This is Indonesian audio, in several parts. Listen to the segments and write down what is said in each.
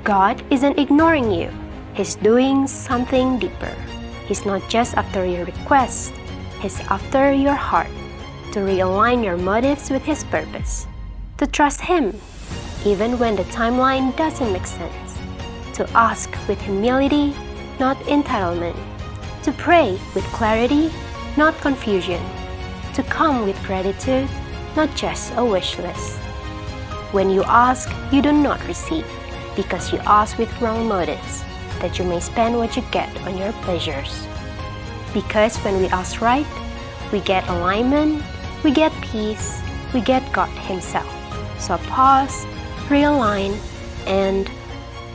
God isn't ignoring you. He's doing something deeper. He's not just after your request. He's after your heart, to realign your motives with His purpose, to trust Him, even when the timeline doesn't make sense, to ask with humility, not entitlement, to pray with clarity, not confusion, to come with gratitude, not just a wish list. When you ask, you do not receive, because you ask with wrong motives, that you may spend what you get on your pleasures. Because when we ask right, we get alignment, we get peace, we get God Himself. So pause, realign, and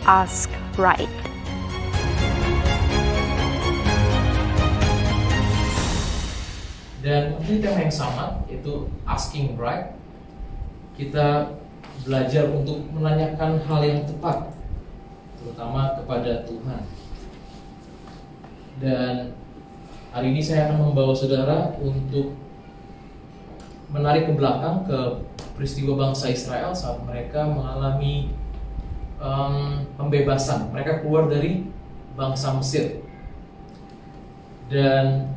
ask right. Dan di tema yang sama, yaitu asking right, kita belajar untuk menanyakan hal yang tepat, terutama kepada Tuhan. Dan hari ini saya akan membawa saudara untuk menarik ke belakang ke peristiwa bangsa Israel saat mereka mengalami pembebasan. Mereka keluar dari bangsa Mesir. Dan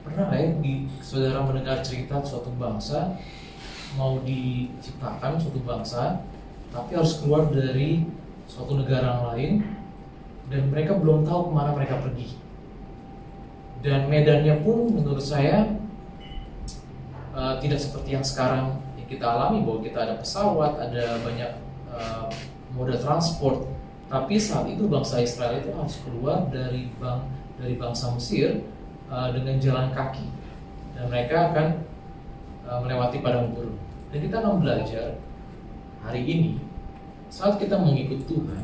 pernah ya saudara mendengar cerita suatu bangsa mau diciptakan suatu bangsa, tapi harus keluar dari suatu negara lain, dan mereka belum tahu kemana mereka pergi. Dan medannya pun menurut saya tidak seperti yang sekarang yang kita alami, bahwa kita ada pesawat, ada banyak moda transport. Tapi saat itu bangsa Israel itu harus keluar dari bangsa Mesir dengan jalan kaki, dan mereka akan melewati padang gurun. Dan kita akan belajar hari ini, saat kita mengikut Tuhan,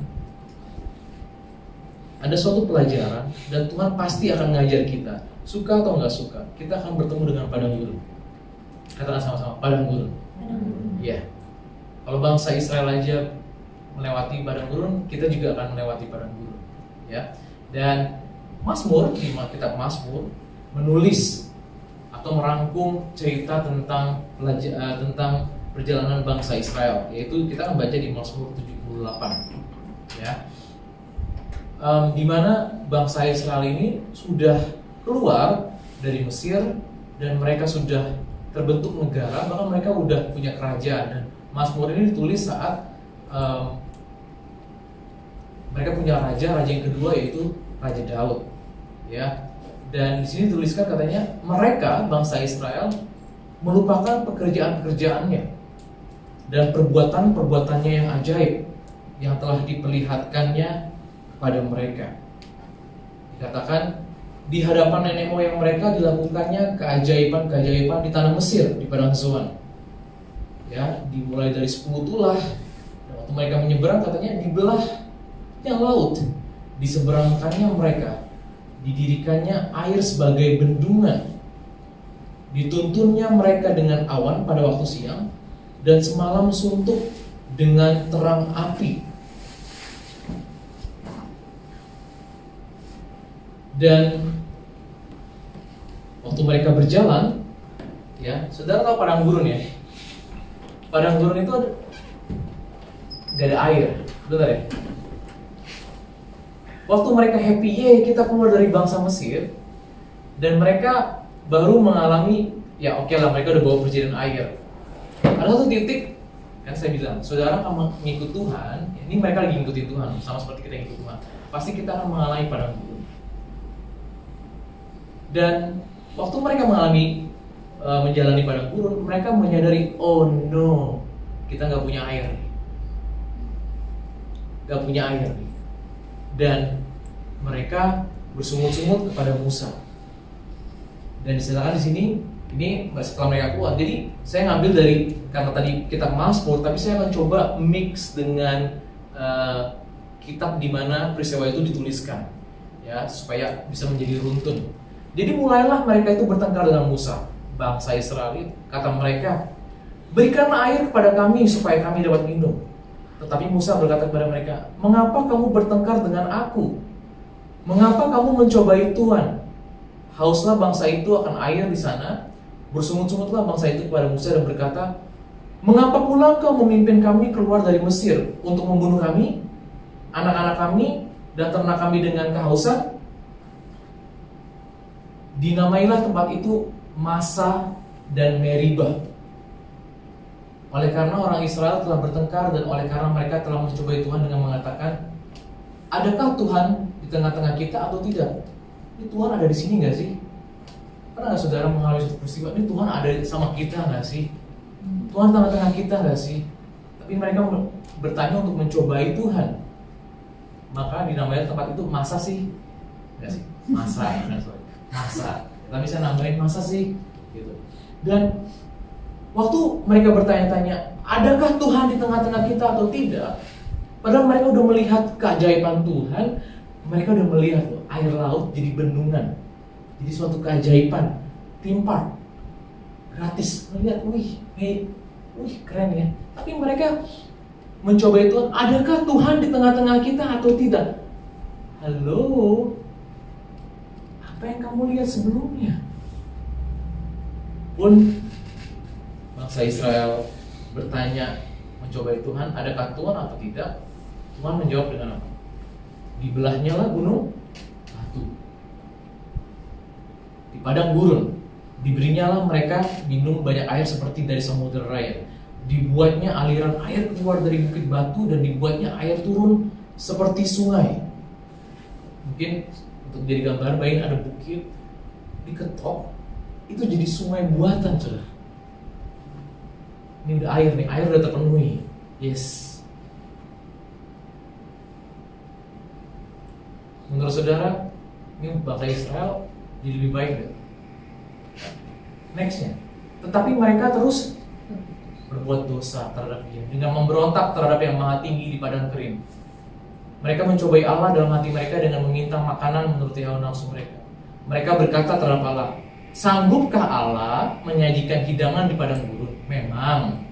ada suatu pelajaran, dan Tuhan pasti akan mengajar kita, suka atau nggak suka, kita akan bertemu dengan padang gurun. Katakan sama-sama, padang gurun. Ya, kalau bangsa Israel aja melewati padang gurun, kita juga akan melewati padang gurun. Ya, dan Mazmur, di kitab Mazmur, menulis atau merangkum cerita tentang perjalanan bangsa Israel, yaitu kita akan baca di Mazmur 78. Ya, di mana bangsa Israel ini sudah keluar dari Mesir, dan mereka sudah terbentuk negara, bahkan mereka sudah punya kerajaan. Dan Mazmur ini ditulis saat mereka punya raja yang kedua, yaitu Raja Daud. Ya, dan di sini dituliskan katanya mereka bangsa Israel melupakan pekerjaan-pekerjaannya dan perbuatan-perbuatannya yang ajaib yang telah diperlihatkannya pada mereka. Dikatakan di hadapan nenek moyang mereka dilakukannya keajaiban-keajaiban di tanah Mesir, di padang Zoan. Ya, dimulai dari 10 tulah. Dan waktu mereka menyeberang, katanya dibelahnya laut, diseberangkannya mereka, didirikannya air sebagai bendungan, dituntunnya mereka dengan awan pada waktu siang, dan semalam suntuk dengan terang api. Dan waktu mereka berjalan, ya, saudara tahu padang gurun ya? Padang gurun itu gak ada air, benar ya? Waktu mereka happy, kita keluar dari bangsa Mesir, dan mereka baru mengalami, ya oke lah, mereka udah bawa persediaan air. Ada satu titik, kan saya bilang, saudara akan mengikut Tuhan, ini mereka lagi ngikutin Tuhan, sama seperti kita ngikut Tuhan, pasti kita akan mengalami padang gurun. Dan waktu mereka menjalani padang gurun, mereka menyadari, oh no, kita nggak punya air nih. Dan mereka bersungut-sungut kepada Musa. Dan disediakan di sini, ini setelah mereka keluar. Jadi saya ngambil dari, karena tadi kitab Mazmur, tapi saya akan coba mix dengan kitab di mana peristiwa itu dituliskan, ya, supaya bisa menjadi runtun. Jadi mulailah mereka itu bertengkar dengan Musa. Bangsa Israel, kata mereka, berikanlah air kepada kami supaya kami dapat minum. Tetapi Musa berkata kepada mereka, mengapa kamu bertengkar dengan aku? Mengapa kamu mencobai Tuhan? Hauslah bangsa itu akan air di sana. Bersungut-sungutlah bangsa itu kepada Musa dan berkata, Mengapa pula engkau memimpin kami keluar dari Mesir untuk membunuh kami, anak-anak kami, dan ternak kami dengan kehausan? Dinamailah tempat itu Masa dan Meribah, oleh karena orang Israel telah bertengkar dan oleh karena mereka telah mencobai Tuhan dengan mengatakan, adakah Tuhan di tengah-tengah kita atau tidak? Ini Tuhan ada di sini nggak sih? Pernah nggak saudara mengalami suatu peristiwa, ini Tuhan ada sama kita nggak sih? Tuhan tengah-tengah kita nggak sih? Tapi mereka bertanya untuk mencobai Tuhan. Maka dinamai tempat itu Masa sih? Nggak sih? Masa, Masa. Tapi saya nambahin Masa sih? Gitu. Dan waktu mereka bertanya-tanya, adakah Tuhan di tengah-tengah kita atau tidak? Padahal mereka udah melihat keajaiban Tuhan. Mereka udah melihat air laut jadi bendungan, jadi suatu keajaiban, theme park, gratis. Melihat, wih keren ya. Tapi mereka mencoba itu, adakah Tuhan di tengah-tengah kita atau tidak? Halo, apa yang kamu lihat sebelumnya? Pun bangsa Israel bertanya, mencobai Tuhan, adakah Tuhan atau tidak? Tuhan menjawab dengan apa? Dibelahnya lah gunung batu, di padang gurun diberinya lah mereka minum banyak air seperti dari samudera raya. Dibuatnya aliran air keluar dari bukit batu dan dibuatnya air turun seperti sungai. Mungkin untuk jadi gambar, bayangin ada bukit diketok, itu jadi sungai buatan, saudara. Ini udah air nih, air udah terpenuhi. Yes. Menurut saudara, ini bangsa Israel jadi lebih baik gak? Nextnya, tetapi mereka terus berbuat dosa terhadap Dia dengan memberontak terhadap Yang Maha Tinggi di padang kering. Mereka mencobai Allah dalam hati mereka dengan meminta makanan menurut hawa nafsu mereka. Mereka berkata terhadap Allah, sanggupkah Allah menyajikan hidangan di padang gurun? Memang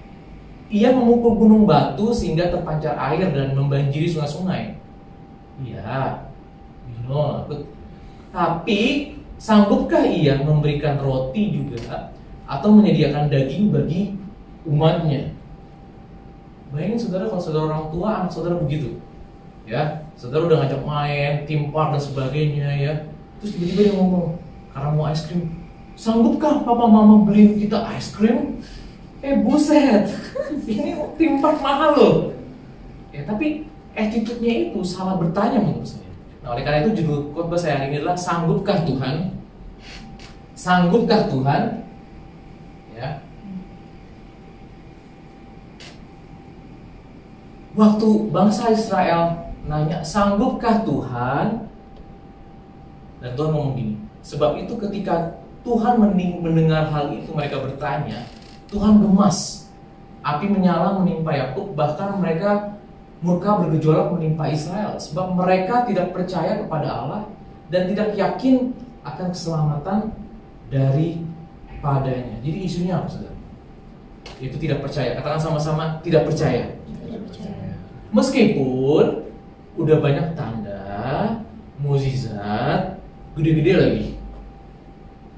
Ia memukul gunung batu sehingga terpancar air dan membanjiri sungai-sungai. Iya, tapi sanggupkah Ia memberikan roti juga atau menyediakan daging bagi umatnya? Bayangin saudara, kalau saudara orang tua, anak saudara begitu, ya, saudara udah ngajak main, theme park dan sebagainya, ya, terus tiba-tiba dia ngomong, karena mau es krim, sanggupkah papa mama beliin kita es krim? Buset, ini theme park mahal loh. Ya, tapi attitude-nya itu salah bertanya menurut saya. Nah, oleh karena itu judul khotbah saya hari ini adalah sanggupkah Tuhan? Sanggupkah Tuhan? Ya. Waktu bangsa Israel nanya, sanggupkah Tuhan? Dan Tuhan ngomong gini, sebab itu ketika Tuhan mendengar hal itu, mereka bertanya, Tuhan gemas, api menyala menimpa Yakub, bahkan mereka murka bergejolak menimpa Israel, sebab mereka tidak percaya kepada Allah dan tidak yakin akan keselamatan daripadanya. Jadi isunya apa, saudara? Itu tidak percaya. Katakan sama-sama, tidak percaya. Meskipun udah banyak tanda, mukjizat, gede-gede lagi,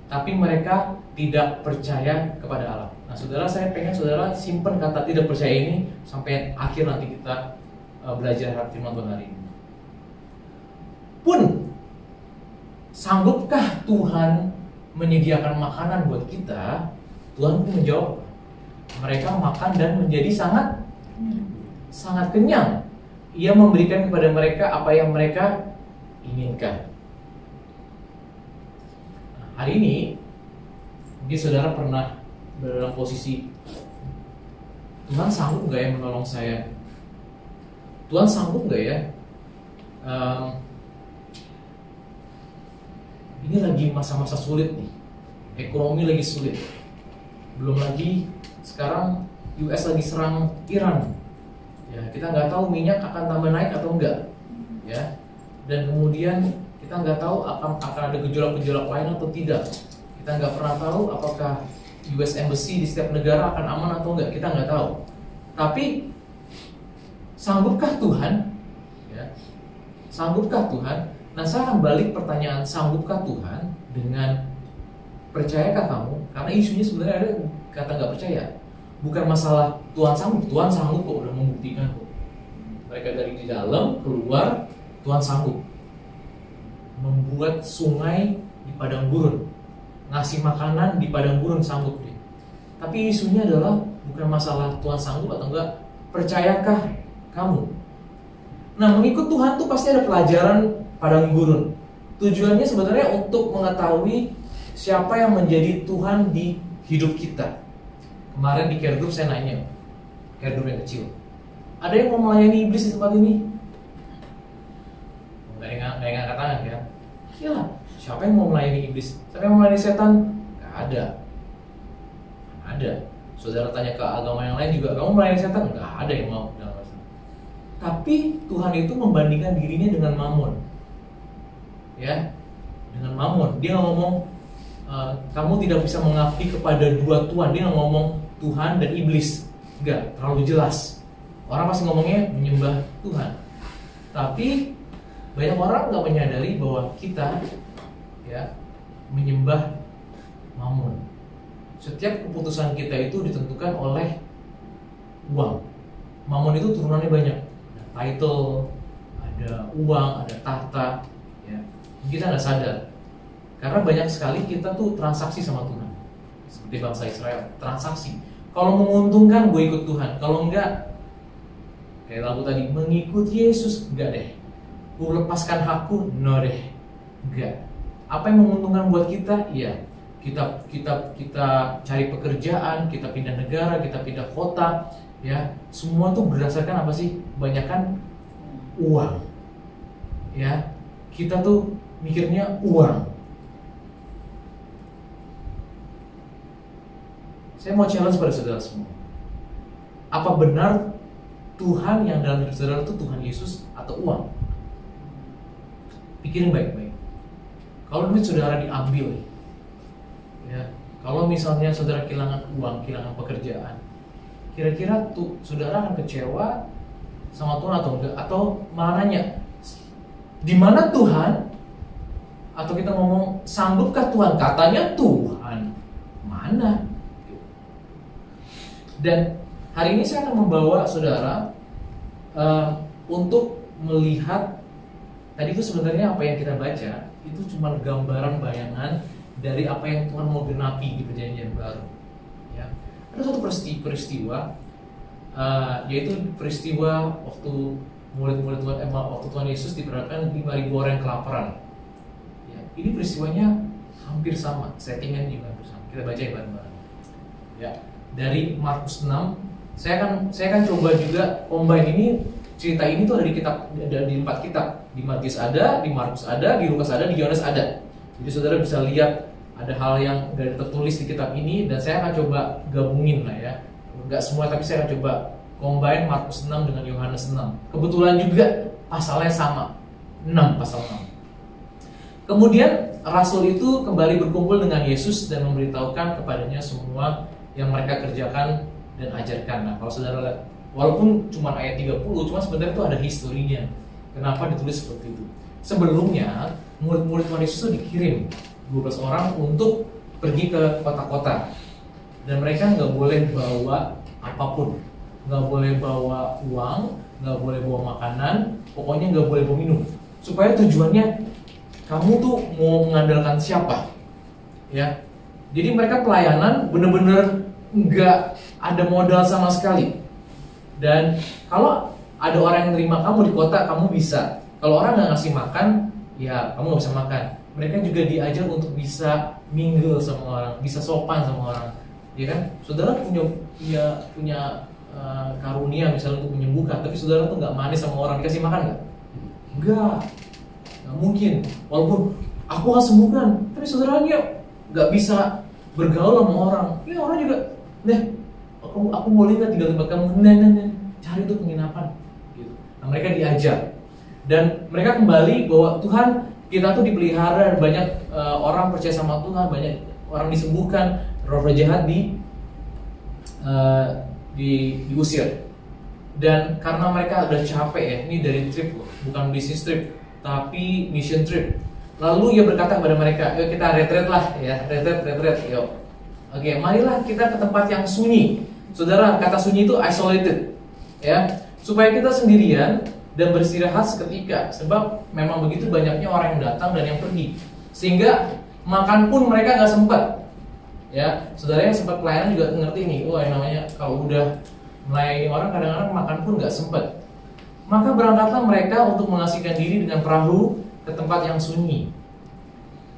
tapi mereka tidak percaya kepada Allah. Nah, saudara, saya pengen saudara simpen kata tidak percaya ini sampai akhir nanti kita belajar firman Tuhan hari ini. Pun, sanggupkah Tuhan menyediakan makanan buat kita? Tuhan pun menjawab, mereka makan dan menjadi sangat kenyang. Ia memberikan kepada mereka apa yang mereka inginkan. Nah, hari ini mungkin saudara pernah berada dalam posisi, Tuhan sanggup gak ya menolong saya? Tuhan sanggup gak ya? Ini lagi masa-masa sulit nih, ekonomi lagi sulit, belum lagi sekarang US lagi serang Iran. Ya, kita nggak tahu minyak akan tambah naik atau enggak, ya. Dan kemudian kita nggak tahu akan ada gejolak-gejolak lain atau tidak. Kita nggak pernah tahu apakah US Embassy di setiap negara akan aman atau enggak. Kita nggak tahu. Tapi sanggupkah Tuhan? Ya, sanggupkah Tuhan? Nah, saya akan balik pertanyaan sanggupkah Tuhan dengan percayakah kamu? Karena isunya sebenarnya ada kata nggak percaya. bukan masalah Tuhan sanggup kok, udah membuktikan kok. Mereka dari di dalam keluar, Tuhan sanggup membuat sungai di padang gurun, ngasih makanan di padang gurun, sanggup dia. Tapi isunya adalah bukan masalah Tuhan sanggup atau enggak, percayakah kamu? Nah, mengikut Tuhan tuh pasti ada pelajaran padang gurun. Tujuannya sebenarnya untuk mengetahui siapa yang menjadi Tuhan di hidup kita. Kemarin di care group saya nanya, care group yang kecil, ada yang mau melayani iblis di tempat ini? Nggak ada yang angkat tangan ya? Iyalah, siapa yang mau melayani iblis? Siapa yang mau melayani setan? Nggak ada. Ada. Saudara tanya ke agama yang lain juga, kamu melayani setan? Nggak ada yang mau. Tapi Tuhan itu membandingkan dirinya dengan Mammon, ya, dengan Mammon. Dia nggak ngomong kamu tidak bisa mengabdi kepada dua Tuhan. Dia nggak ngomong Tuhan dan iblis. Nggak, terlalu jelas. Orang pasti ngomongnya menyembah Tuhan. Tapi banyak orang nggak menyadari bahwa kita, ya, menyembah Mammon. Setiap keputusan kita itu ditentukan oleh uang. Mammon itu turunannya banyak. Title, ada uang, ada tahta, ya. Kita nggak sadar, karena banyak sekali kita tuh transaksi sama Tuhan, seperti bangsa Israel, transaksi. Kalau menguntungkan gue ikut Tuhan, kalau enggak, kayak lagu tadi, mengikut Yesus, enggak deh. Gue lepaskan hakku, no deh, enggak. Apa yang menguntungkan buat kita? Iya, kita cari pekerjaan, kita pindah negara, kita pindah kota. Ya, semua tuh berdasarkan apa sih? Banyakan uang. Ya, kita tuh mikirnya uang. Saya mau challenge pada saudara semua. Apa benar Tuhan yang dalam hidup saudara itu Tuhan Yesus atau uang? Pikirin baik-baik. Kalau duit saudara diambil, ya, kalau misalnya saudara kehilangan uang, kehilangan pekerjaan, kira-kira tuh saudara akan kecewa sama Tuhan atau enggak? Atau malah nanya, di mana Tuhan? Atau kita ngomong, sanggupkah Tuhan? Katanya Tuhan, mana? Dan hari ini saya akan membawa saudara untuk melihat, tadi itu sebenarnya apa yang kita baca itu cuma gambaran bayangan dari apa yang Tuhan mau genapi di Perjanjian Baru. Ya. Ada satu peristiwa, yaitu peristiwa waktu murid-murid Tuhan, waktu Tuhan Yesus diperhadapkan 5.000 orang yang kelaparan. Ya, ini peristiwanya hampir sama, settingan juga hampir sama. Kita baca ya bareng-bareng. Ya, dari Markus 6, saya akan coba juga combine ini, cerita ini tuh ada di kitab, ada di 4 kitab. Di Matius ada, di Markus ada, di Lukas ada, di Yohanes ada. Jadi saudara bisa lihat ada hal yang dari tertulis di kitab ini, dan saya akan coba gabungin lah ya. Enggak semua, tapi saya akan coba combine Markus 6 dengan Yohanes 6. Kebetulan juga pasalnya sama, 6, pasal 6. Kemudian Rasul itu kembali berkumpul dengan Yesus dan memberitahukan kepadanya semua yang mereka kerjakan dan ajarkan. Nah, kalau saudara lihat, walaupun cuma ayat 30, cuma sebenarnya itu ada historinya. Kenapa ditulis seperti itu? Sebelumnya, murid-murid Tuhan Yesus itu dikirim 12 orang untuk pergi ke kota-kota. Dan mereka nggak boleh bawa apapun. Nggak boleh bawa uang, nggak boleh bawa makanan, pokoknya nggak boleh bawa minum. Supaya tujuannya, kamu tuh mau mengandalkan siapa? Ya. Jadi mereka pelayanan bener-bener nggak ada modal sama sekali. Dan kalau ada orang yang terima kamu di kota, kamu bisa. Kalau orang nggak ngasih makan, ya kamu nggak bisa makan. Mereka juga diajar untuk bisa mingle sama orang, bisa sopan sama orang. Ya kan? Saudara punya karunia misalnya untuk menyembuhkan, tapi saudara tuh nggak manis sama orang, dikasih makan nggak? Nggak mungkin. Walaupun aku akan sembuhkan, tapi saudaranya nggak bisa bergaul sama orang. Ya orang juga, aku boleh nggak tinggal di tempat kamu? Nah, cari tuh penginapan. Gitu. Nah, mereka diajar dan mereka kembali bahwa Tuhan, kita tuh dipelihara, banyak orang percaya sama Tuhan, banyak orang disembuhkan, roh-roh jahat diusir. Dan karena mereka udah capek ya, ini dari trip loh, bukan bisnis trip, tapi mission trip. Lalu ia berkata kepada mereka, yuk kita retreat lah ya, retreat, yuk. Oke, marilah kita ke tempat yang sunyi. Saudara, kata sunyi itu isolated, ya, supaya kita sendirian dan beristirahat seketika. Sebab memang begitu banyaknya orang yang datang dan yang pergi, sehingga makan pun mereka nggak sempat. Ya, saudara yang sempat pelayanan juga ngerti nih. Wah, yang namanya kalau udah melayani orang kadang-kadang makan pun nggak sempat. Maka berangkatlah mereka untuk mengasihkan diri dengan perahu ke tempat yang sunyi.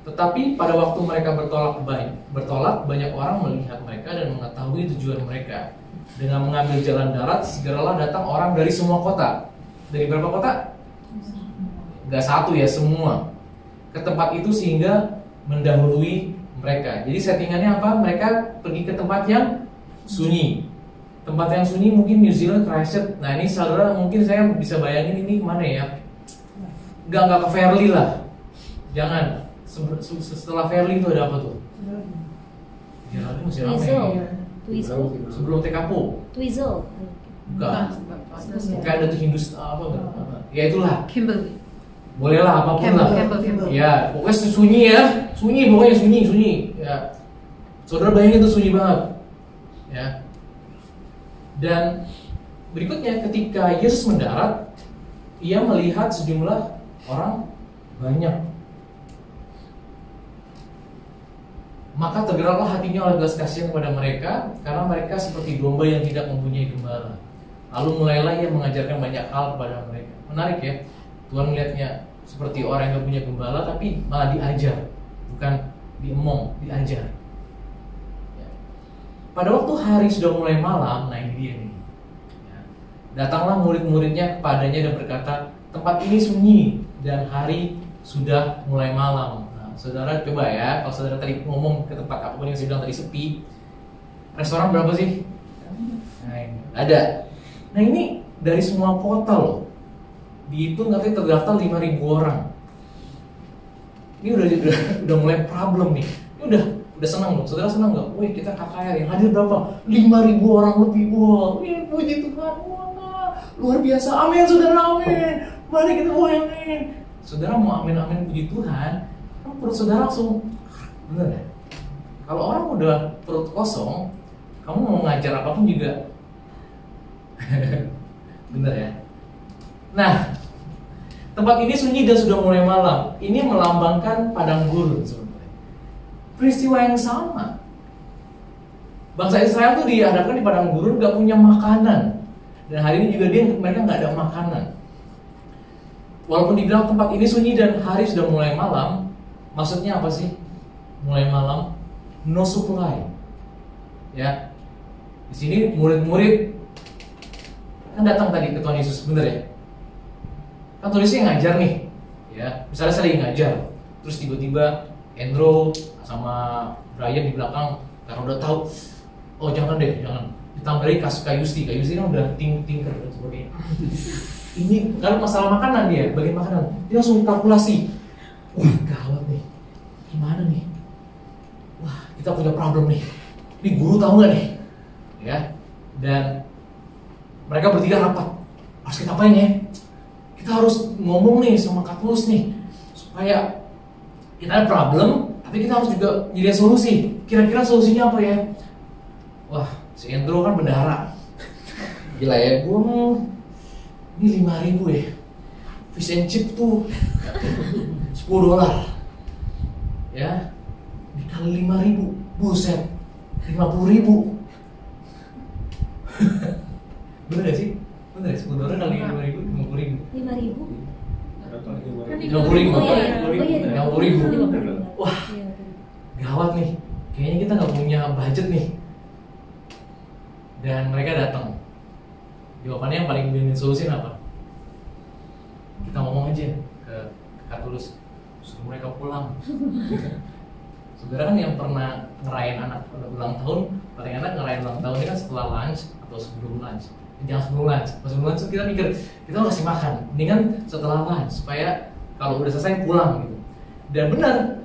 Tetapi pada waktu mereka bertolak, banyak orang melihat mereka dan mengetahui tujuan mereka. Dengan mengambil jalan darat, segeralah datang orang dari semua kota. Dari berapa kota? Gak satu ya, semua. Ke tempat itu sehingga mendahului mereka. Jadi settingannya apa? Mereka pergi ke tempat yang sunyi. Tempat yang sunyi mungkin New Zealand, Christchurch. Nah ini saudara mungkin saya bisa bayangin ini kemana ya? Gak ke Fairly lah. Jangan. Setelah Fairly itu ada apa tuh? Jalannya masih ramai. Twizel. Sebelum Tekapo. Twizel. Bukan. Kayak ada tuh Hindus apa? Ya itulah. Kimberley. Bolehlah apapun lah. Campbell. Ya, pokoknya sunyi ya. Sunyi, pokoknya sunyi. Ya. Saudara bayangin itu sunyi banget. Ya. Dan berikutnya ketika Yesus mendarat, ia melihat sejumlah orang banyak. Maka tergeraklah hatinya oleh belas kasihan kepada mereka, karena mereka seperti domba yang tidak mempunyai gembala. Lalu mulailah ia mengajarkan banyak hal kepada mereka. Menarik ya, Tuhan melihatnya seperti orang yang tidak punya gembala, tapi malah diajar, bukan diemong, diajar. Ya. Pada waktu hari sudah mulai malam, nah ini dia nih. Ya. Datanglah murid-muridnya kepadanya dan berkata, tempat ini sunyi dan hari sudah mulai malam. Saudara coba ya, kalau saudara tadi ngomong ke tempat apapun yang saya bilang tadi sepi, restoran berapa sih? Nah ini ada. Nah ini dari semua kota loh, dihitung katanya terdaftar 5.000 orang. Ini udah mulai problem nih. Ini udah senang loh, saudara senang nggak? Wih kita KKR yang hadir berapa? 5.000 orang lebih. Wah, ini puji Tuhan, wah luar biasa. Amin saudara, amin. Mari kita amin. Saudara mau amin puji Tuhan. Perut saudara langsung bener ya? Kalau orang udah perut kosong, kamu mau ngajar apapun juga bener ya? Nah, tempat ini sunyi dan sudah mulai malam. Ini melambangkan padang gurun sebenarnya. Peristiwa yang sama. Bangsa Israel tuh dihadapkan di padang gurun, gak punya makanan. Dan hari ini juga mereka gak ada makanan. Walaupun dibilang tempat ini sunyi dan hari sudah mulai malam, maksudnya apa sih? Mulai malam, no supply. Ya. Di sini murid-murid kan datang tadi ke Tuhan Yesus, bener ya? Kan tulisnya ngajar nih. Ya, misalnya saya lagi ngajar, terus tiba-tiba Andrew sama Brian di belakang karena udah tahu, oh jangan ditambah lagi Kayusti kan udah tingker dan sebagainya. Ini kalau masalah makanan dia, bagian makanan, dia langsung kalkulasi. Wah gawat nih, gimana nih? Wah kita punya problem nih. Ini guru tahu nggak nih? Ya, dan mereka bertiga rapat. Harus kita apain ya? Kita harus ngomong nih sama Katulus nih, supaya kita ada problem, tapi kita harus juga nyediain solusi. Kira-kira solusinya apa ya? Wah si Andrew kan bendahara. Gila ya, ini 5.000 ya. Fish and chip tuh $10 ya, dikali 5.000, buset, 50.000. Bener gak sih? Bener ya, $10 kali 5.000, 50.000. 50.000. Wah, gawat nih. Kayaknya kita nggak punya budget nih. Dan mereka datang. Jawabannya yang paling bikin solusi apa? Kita ngomong aja ke Katulus, suruh mereka pulang. Saudara kan yang pernah ngerayain anak ulang tahun, paling enak ngerayain ulang tahun ini kan setelah lunch atau sebelum lunch. Jangan sebelum lunch. Pas sebelum lunch kita mikir kita harus kasih makan. Mendingan setelah lunch supaya kalau udah selesai pulang gitu. Dan benar,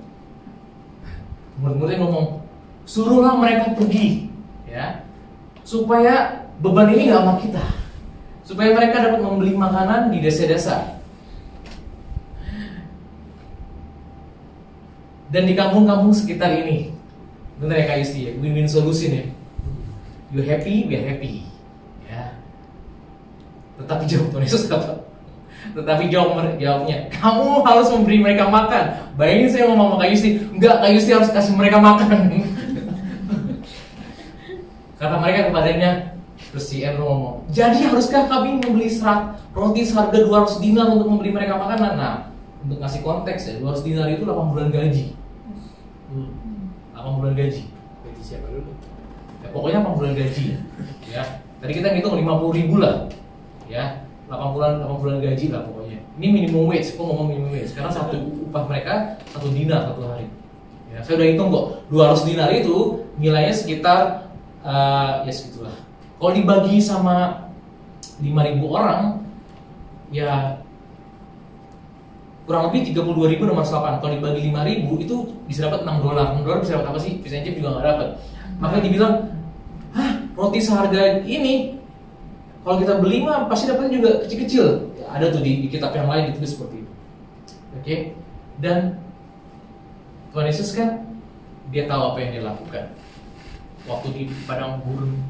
murid-muridnya ngomong, suruhlah mereka pergi, ya, supaya beban ini nggak sama kita, supaya mereka dapat membeli makanan di desa-desa dan di kampung-kampung sekitar ini. Bener ya Kak Yusti ya, win-win solution ya. You happy, we are happy. Ya. Tetapi jawab Tuhan Yesus apa? Tetapi jawabnya, kamu harus memberi mereka makan. Bayangin saya ngomong sama Kak Yusti, enggak, Kak Yusti harus kasih mereka makan. Kata mereka kepadanya, terus si Andrew ngomong, jadi haruskah kami membeli roti seharga 200 dinar untuk memberi mereka makanan? Nah, untuk ngasih konteks ya, 200 dinar itu 8 bulan gaji. 8 bulan gaji. Gaji siapa dulu? Ya, pokoknya 8 bulan gaji ya. Tadi kita ngitung 50.000 lah. Ya, 8 bulan gaji lah pokoknya. Ini minimum wage, aku ngomong minimum wage. Karena satu upah mereka 1 dinar satu hari. Ya, saya udah hitung kok. 200 dinar itu nilainya sekitar ya segitulah. Kalau dibagi sama 5.000 orang ya kurang lebih 32.608. Kalau dibagi 5.000 itu bisa dapat $6. $6 bisa dapat apa sih? Fish and chip juga nggak dapat. Makanya dibilang, hah, roti seharga ini kalau kita beli mah pasti dapatnya juga kecil-kecil. Ya, ada tuh di kitab yang lain ditulis seperti itu. Oke? Dan Tuhan Yesus kan dia tahu apa yang dia lakukan. Waktu di padang gurun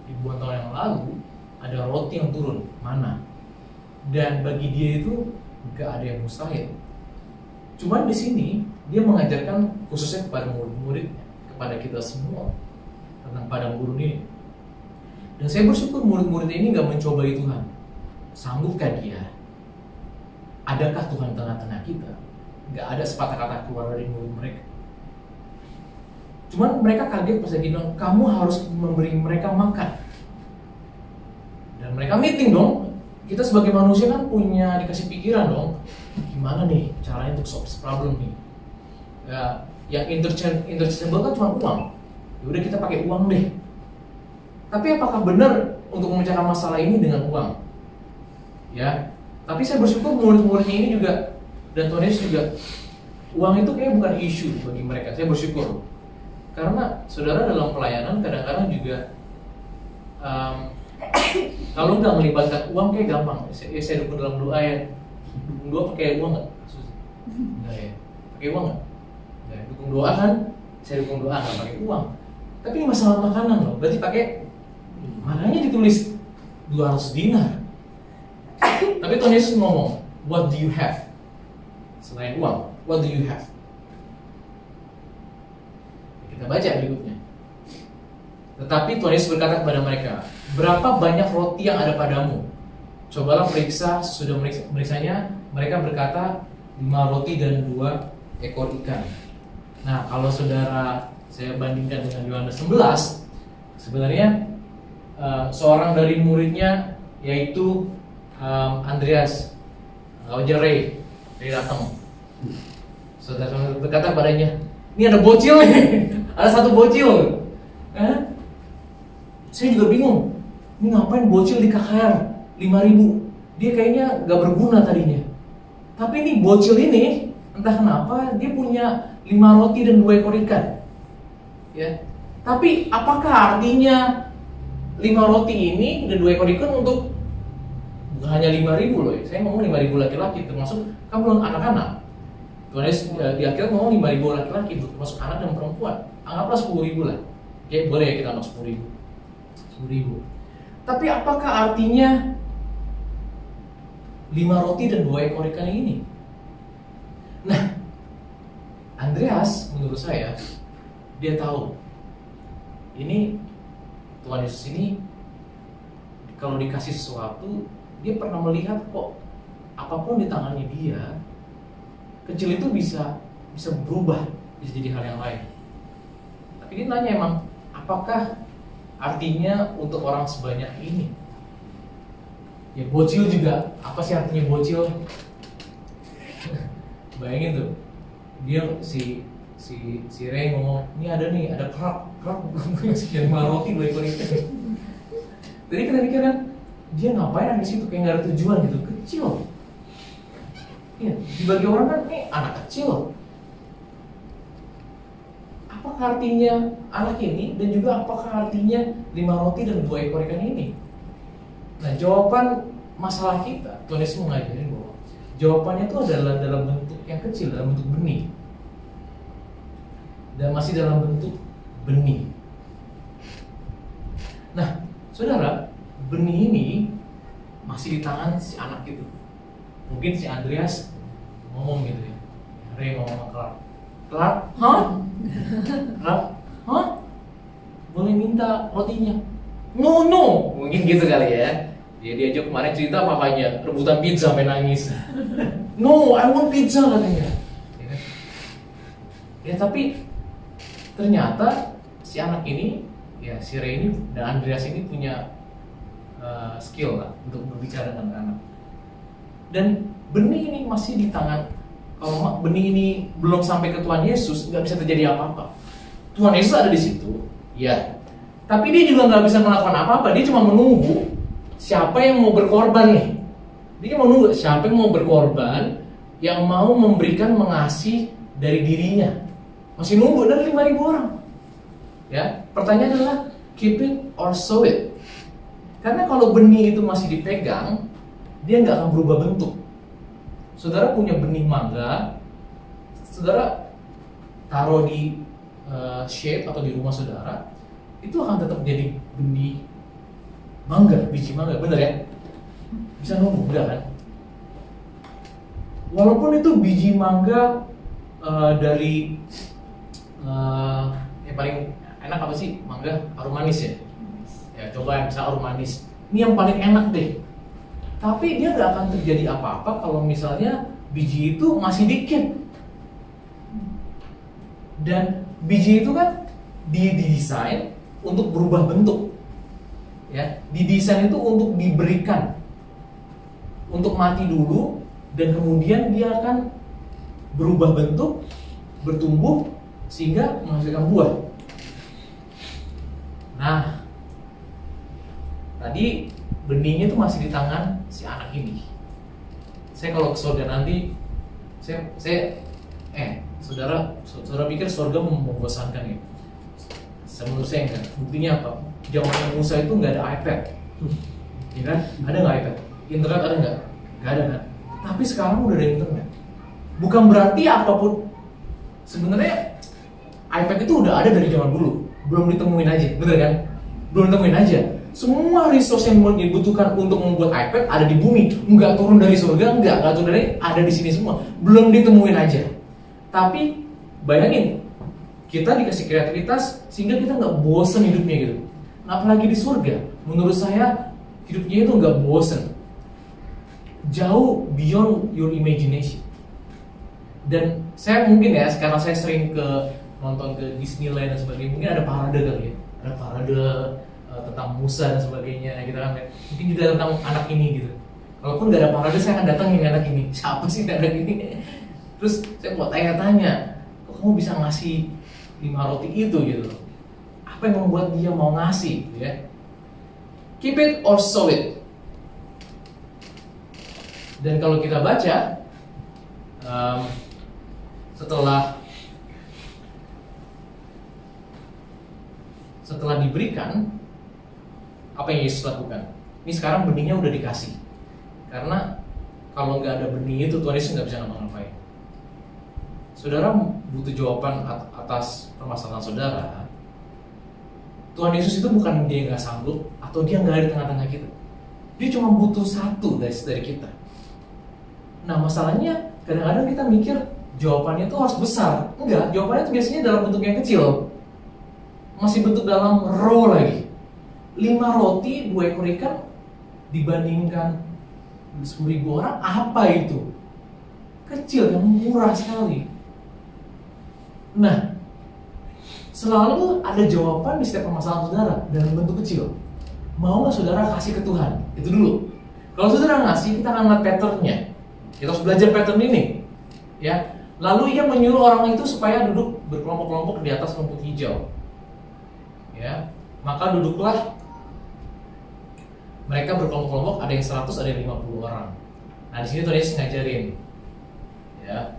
ribuan tahun yang lalu ada roti yang turun, mana? Dan bagi dia itu nggak ada yang mustahil. Cuman di sini dia mengajarkan khususnya kepada murid-muridnya, kepada kita semua tentang padang gurun ini. Dan saya bersyukur murid-murid ini nggak mencobai Tuhan. Sanggupkah dia? Adakah Tuhan tengah-tengah kita? Nggak ada sepatah kata keluar dari murid mereka. Cuman mereka kaget pas dia bilang, kamu harus memberi mereka makan. Dan mereka meeting dong. Kita sebagai manusia kan punya dikasih pikiran dong. Gimana nih caranya untuk solve this problem nih? Ya, yang interchangeable kan cuma uang. Ya udah kita pakai uang deh. Tapi apakah benar untuk memecahkan masalah ini dengan uang? Ya. Tapi saya bersyukur murid-muridnya ini juga dan Tuhan Yesus juga, uang itu kayaknya bukan isu bagi mereka. Saya bersyukur. Karena saudara dalam pelayanan kadang-kadang juga kalau nggak melibatkan uang kayak gampang. Saya dukung dalam doa ya. Dukung doa pakai uang nggak? Nggak ya. Pakai uang nggak? Nggak. Dukung doa kan? Saya dukung doa nggak pakai uang. Tapi ini masalah makanan loh. Berarti pakai. Makanya ditulis 200 dinar. Tapi Tuhan Yesus ngomong, what do you have? Selain uang, what do you have? Kita baca berikutnya. Tetapi Tuhan Yesus berkata kepada mereka, berapa banyak roti yang ada padamu? Cobalah periksa. Sesudah meriksanya, mereka berkata 5 roti dan 2 ekor ikan. Nah, kalau saudara saya bandingkan dengan Yohanes 11, sebenarnya seorang dari muridnya yaitu Andreas Ray datang. Saudara berkata padanya, ini ada bocil nih, ada satu bocil. Saya juga bingung, ini ngapain bocil di KKR 5.000? Dia kayaknya gak berguna tadinya. Tapi ini bocil ini, entah kenapa dia punya 5 roti dan 2 ekor ikan. Ya. Tapi apakah artinya 5 roti ini dan 2 ekor ikan untuk bukan hanya 5.000 loh ya. Saya ngomong 5.000 laki-laki, termasuk kan belum anak-anak. Tuhan Yesus di akhir ngomong 5.000 laki-laki, termasuk anak dan perempuan. Anggaplah 10.000 lah. Oke, boleh ya kita anggap 10.000. Tapi apakah artinya 5 roti dan 2 ekor ikan ini? Nah, Andreas menurut saya dia tahu ini Tuhan Yesus ini kalau dikasih sesuatu, dia pernah melihat kok apapun di tangannya dia kecil itu bisa berubah, bisa jadi hal yang lain. Tapi dia nanya emang apakah artinya untuk orang sebanyak ini? Ya bocil juga, apa sih artinya bocil? Bayangin tuh, dia si Ray ngomong, ini ada kerak sekian 5 roti 2 ekor ikan. Jadi kita pikir kan, dia ngapain di situ kayak nggak ada tujuan gitu, kecil. Ya, dibagi orang kan ini anak kecil. Apakah artinya anak ini dan juga apakah artinya 5 roti dan 2 ekor ikan ini? Nah, jawaban masalah kita, Tuhan Yesus mengajarin bahwa jawabannya itu adalah dalam bentuk yang kecil, dalam bentuk benih. dan masih dalam bentuk benih. Nah, saudara, benih ini masih di tangan si anak itu. Mungkin si Andreas ngomong gitu ya, Ray ngomong sama Clark, Clark, Clark, boleh minta rotinya? No, mungkin gitu kali ya. Dia diajak kemarin cerita papanya rebutan pizza, sampai nangis. No, I want pizza katanya. Ya tapi ternyata si anak ini, ya si Ray ini dan Andreas ini punya skill lah untuk berbicara dengan anak. Dan benih ini masih di tangan. Kalau benih ini belum sampai ke Tuhan Yesus, nggak bisa terjadi apa-apa. Tuhan Yesus ada di situ, ya. Tapi dia juga nggak bisa melakukan apa-apa. Dia cuma menunggu siapa yang mau berkorban nih. Dia mau nunggu siapa yang mau berkorban, yang mau memberikan mengasih dari dirinya. Masih nunggu dari 5.000 orang. Ya, pertanyaan adalah keep it or sow it. Karena kalau benih itu masih dipegang, dia nggak akan berubah bentuk. Saudara punya benih mangga, saudara taruh di shade atau di rumah saudara, itu akan tetap jadi benih mangga, biji mangga, bener ya? Bisa numbuh, enggak kan? Walaupun itu biji mangga dari yang paling enak apa sih? Mangga harum manis ya? Ya coba yang bisa harum manis. Ini yang paling enak deh. Tapi dia nggak akan terjadi apa-apa kalau misalnya biji itu masih dikit. Dan biji itu kan didesain untuk berubah bentuk. Ya, didesain itu untuk diberikan. Untuk mati dulu dan kemudian dia akan berubah bentuk, bertumbuh sehingga menghasilkan buah. Nah, tadi benihnya itu masih di tangan si anak ini. Saya kalau ke surga nanti, saudara pikir surga membosankan ya? Menurut saya enggak. Buktinya apa? Zaman Musa itu nggak ada iPad, ya kan? Ada nggak iPad? Internet ada nggak? Nggak ada kan? Tapi sekarang udah ada internet. Bukan berarti apapun. Sebenarnya iPad itu udah ada dari zaman dulu, belum ditemuin aja, bener kan? Belum ditemuin aja. Semua resource yang dibutuhkan untuk membuat iPad ada di bumi, nggak turun dari surga, nggak turun dari, ada di sini semua, belum ditemuin aja. Tapi bayangin, kita dikasih kreativitas sehingga kita nggak bosen hidupnya gitu. Nah, apalagi di surga, menurut saya hidupnya itu nggak bosen, jauh beyond your imagination. Dan saya mungkin ya, sekarang saya sering nonton ke Disneyland dan sebagainya, mungkin ada parade kali ya, ada parade tentang Musa dan sebagainya gitu kan, mungkin juga tentang anak ini gitu. Kalaupun nggak ada parade, saya akan datangin anak ini. Siapa sih anak ini? Terus saya mau tanya-tanya, kok kamu bisa ngasih 5 roti itu gitu? Apa yang membuat dia mau ngasih? Gitu ya? Keep it or sow it. Dan kalau kita baca, setelah diberikan, apa yang Yesus lakukan? Ini sekarang benihnya udah dikasih. Karena kalau nggak ada benih itu, Tuhan Yesus nggak bisa ngapa-ngapain. Saudara butuh jawaban atas permasalahan saudara. Tuhan Yesus itu bukan dia nggak sanggup atau dia nggak ada di tengah-tengah kita. Dia cuma butuh satu dari kita. Nah, masalahnya kadang-kadang kita mikir jawabannya itu harus besar. Enggak, jawabannya itu biasanya dalam bentuk yang kecil. Masih bentuk dalam raw lagi. 5 roti, 2 ekor ikan dibandingkan 10.000 orang, apa itu? Kecil, yang murah sekali. Nah, selalu ada jawaban di setiap permasalahan saudara dalam bentuk kecil. Mau nggak saudara kasih ke Tuhan? Itu dulu. Kalau saudara ngasih, kita akan lihat patternnya. Kita harus belajar pattern ini, ya. Lalu ia menyuruh orang itu supaya duduk berkelompok-kelompok di atas rumput hijau. Ya, maka duduklah mereka berkelompok-kelompok, ada yang 100, ada yang 50 orang. Nah, di sini Tuhan Yesus ngajarin, ya,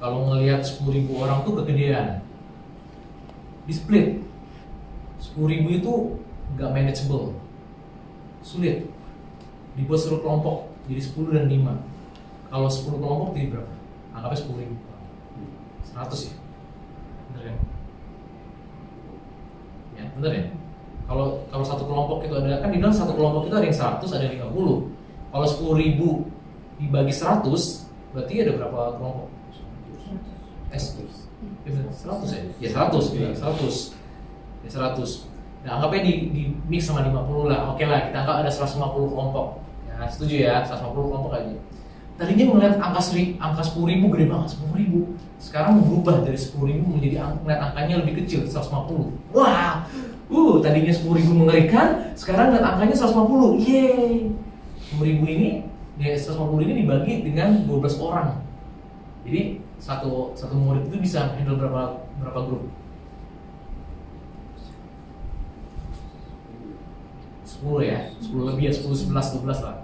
kalau ngelihat 10.000 orang tuh kegedean, di split. 10.000 itu nggak manageable, sulit. Dibuat seluruh kelompok jadi 10 dan 5. Kalau 10 kelompok jadi berapa? Anggapnya 10.000. 100 ya, bener kan? bener ya? Kalau satu kelompok itu ada, kan dibilang satu kelompok itu ada yang 100, ada yang 50. Kalau 10.000 dibagi 100, berarti ada berapa kelompok? 100 ya? Ya 100, ya 100. Ya 100. Nah, anggapnya di mix sama 50 lah. Oke lah, kita anggap ada 150 kelompok. Ya, setuju ya, 150 kelompok aja. Tadinya melihat angka 10.000 gede banget, 10.000. Sekarang berubah dari 10.000 menjadi ngeliat angkanya lebih kecil, 150. Wah, tadinya 10.000 mengerikan, sekarang ngeliat angkanya 150. Yeay. 10.000 ini, ya 150 ini dibagi dengan 12 orang. Jadi satu murid itu bisa handle berapa grup? 10 ya, 10 lebih ya, 10, 11, 12 lah.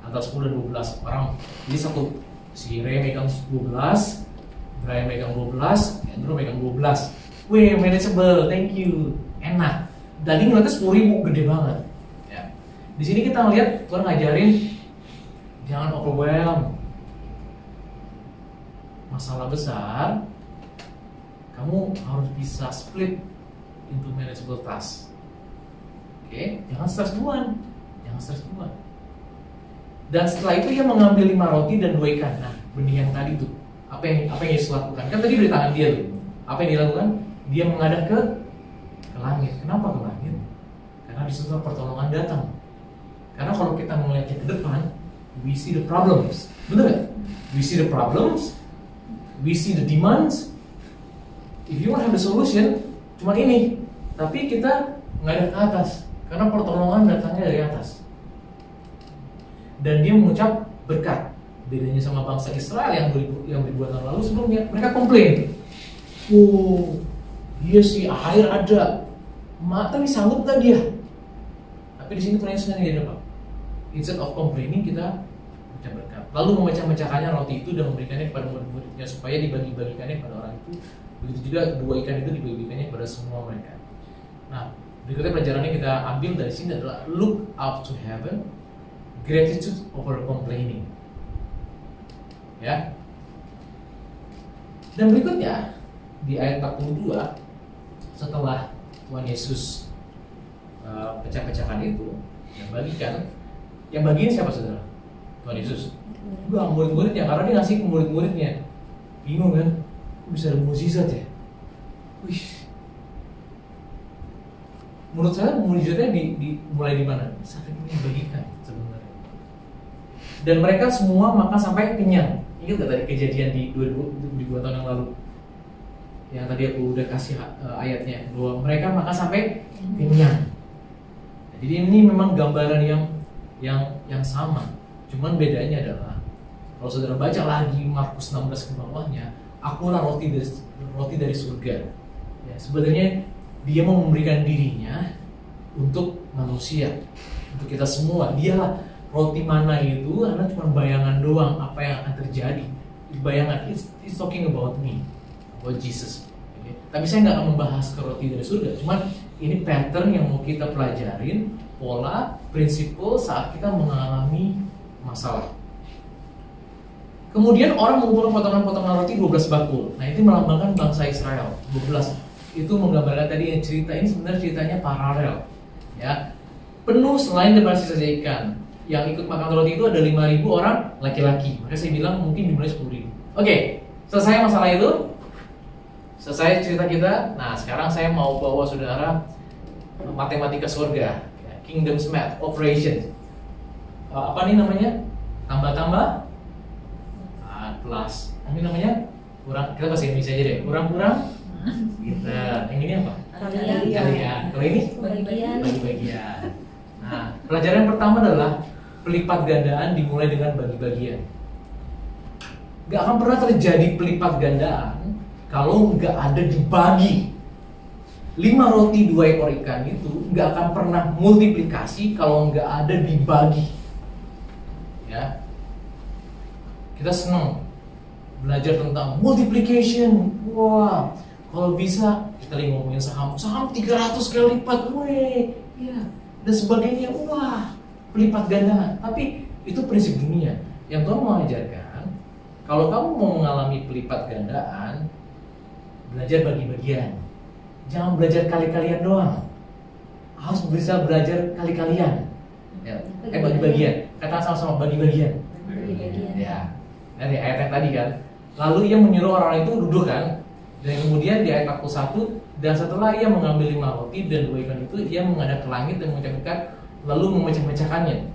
Antara 10 dan 12 orang. Jadi si Ray megang 12, Brian megang 12, Andrew megang 12. Wih, manageable, thank you. Enak. Tadi ngeliatnya 10.000, gede banget. Ya. Di sini kita ngeliat Tuhan ngajarin jangan overwhelm. Masalah besar, kamu harus bisa split into manageable task. Oke, jangan stres duluan. Dan setelah itu dia mengambil 5 roti dan 2 ikan. Nah, benih yang tadi tuh, apa yang Yesus lakukan? Kan tadi dari tangan dia tuh. Apa yang dia lakukan? Dia menghadap ke langit. Kenapa ke langit? Karena di situ pertolongan datang. Karena kalau kita melihatnya ke depan, we see the problems. Bener gak? We see the problems, we see the demands. If you want to have the solution, cuma ini. Tapi kita menghadap ke atas. Karena pertolongan datangnya dari atas. Dan dia mengucap berkat. Bedanya sama bangsa Israel yang ribuan tahun lalu sebelumnya, mereka komplain. Iya sih, air ada, tapi sanggup gak dia? Tapi di sini Tuhan Yesus yang apa? Instead of complaining, kita mengucap berkat. Lalu memecah-mecahkannya roti itu dan memberikannya kepada murid-muridnya supaya dibagi-bagikannya kepada orang itu. Begitu juga 2 ikan itu dibagi-bagikannya kepada semua mereka. Nah, berikutnya pelajarannya kita ambil dari sini adalah look up to heaven, gratitude over complaining. Ya. Dan berikutnya di ayat 42, setelah Tuhan Yesus pecah-pecahkan itu, yang bagiin siapa saudara? Tuhan Yesus. Murid-muridnya, karena dia ngasih ke murid-muridnya. Bingung kan? Bisa ada mukjizat ya? Wih. Menurut saya mukjizatnya mulai di mana? Saat ini dibagikan sebenarnya. Dan mereka semua makan sampai kenyang. Ingat gak tadi kejadian di 2 tahun yang lalu? Yang tadi aku udah kasih ayatnya, bahwa mereka makan sampai kenyang. Jadi ini memang gambaran yang sama. Cuman bedanya adalah kalau saudara baca lagi Markus 16 ke bawahnya, akulah roti dari surga. Ya, sebenarnya dia mau memberikan dirinya untuk manusia, untuk kita semua. Dialah roti mana itu, karena cuma bayangan doang apa yang akan terjadi. Bayangan, it's talking about me, about Jesus. Okay? Tapi saya nggak akan membahas ke roti dari surga. Cuman ini pattern yang mau kita pelajarin, pola, prinsipal saat kita mengalami masalah. Kemudian orang mengumpulkan potongan-potongan roti 12 bakul. Nah, itu melambangkan bangsa Israel. 12 itu menggambarkan tadi yang cerita ini sebenarnya ceritanya paralel. Ya. Penuh selain daripada sisa ikan. Yang ikut makan roti itu ada 5.000 orang laki-laki. Maka saya bilang mungkin jumlahnya 10.000. Oke, selesai masalah itu. Selesai cerita kita. Nah, sekarang saya mau bawa saudara matematika surga. Kingdom's Math Operation. Apa nih namanya? Tambah-tambah plus. Ini namanya kurang. Kita bahasa Indonesia aja deh. Kurang-kurang. Kita. Yang ini apa? Kalian. Kalau ini? Bagi-bagian. Nah, pelajaran yang pertama adalah pelipat gandaan dimulai dengan bagi-bagian. Gak akan pernah terjadi pelipat gandaan kalau nggak ada dibagi. 5 roti 2 ekor ikan itu nggak akan pernah multiplikasi kalau nggak ada dibagi. Ya, kita senang belajar tentang multiplication. Wah, kalau bisa kita lagi ngomongin saham 300 kali lipat, weh, ya, dan sebagainya. Wah, pelipat gandaan. Tapi itu prinsip dunia yang Tuhan mau ajarkan. Kalau kamu mau mengalami pelipat gandaan, belajar bagi-bagian. Jangan belajar kali-kalian doang. harus bisa belajar kali-kalian. Ya. Bagi-bagian. Katakan sama-sama bagi-bagian. Ya. Dari ayat yang tadi kan. Lalu ia menyuruh orang itu duduk kan. Dan kemudian di ayat 41, dan setelah ia mengambil 5 roti dan 2 ikan itu, ia menghadap ke langit dan mengucapkan, lalu memecah-mecahkannya.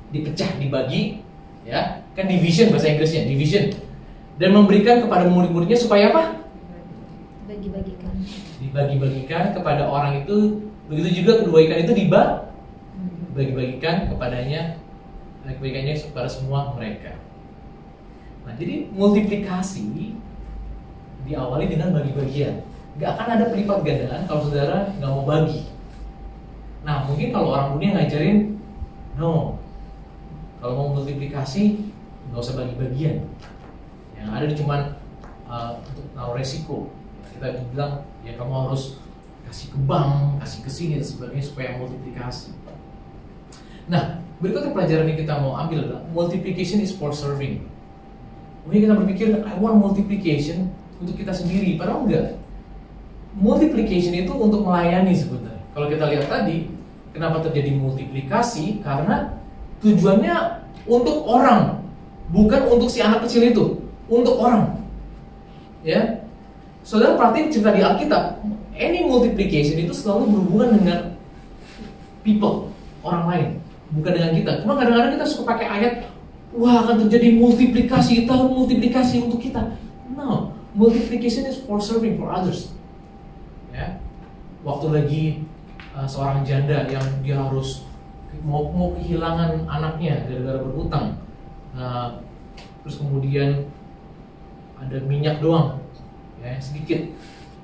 Dipecah, dibagi, ya. Kan division bahasa Inggrisnya, division. Dan memberikan kepada murid-muridnya supaya apa? Bagi-bagikan. Dibagi-bagikan kepada orang itu. Begitu juga kedua ikan itu dibagi-bagikan kepadanya, bagi-bagikannya kepada semua mereka. Nah, jadi multiplikasi diawali dengan bagi-bagian. Gak akan ada pelipat gandaan kalau saudara gak mau bagi. Nah, mungkin kalau orang dunia ngajarin, no, kalau mau multiplikasi gak usah bagi-bagian. Yang ada cuma untuk tahu resiko. Kita bilang, ya kamu harus kasih ke bank, kasih ke sini dan sebagainya supaya multiplikasi. Nah, berikutnya pelajaran yang kita mau ambil adalah multiplication is for serving. Mungkin kita berpikir, I want multiplication untuk kita sendiri, padahal enggak. Multiplication itu untuk melayani sebenarnya. Kalau kita lihat tadi, kenapa terjadi multiplikasi? Karena tujuannya untuk orang, bukan untuk si anak kecil itu, untuk orang. Ya, saudara perhatiin cerita di Alkitab, any multiplication itu selalu berhubungan dengan people, orang lain, bukan dengan kita. Cuma kadang-kadang kita suka pakai ayat, wah akan terjadi multiplikasi, kita harus multiplikasi untuk kita. No, multiplication is for serving for others. Ya, waktu lagi seorang janda yang dia harus mau kehilangan anaknya gara-gara berhutang, terus kemudian ada minyak doang, ya sedikit,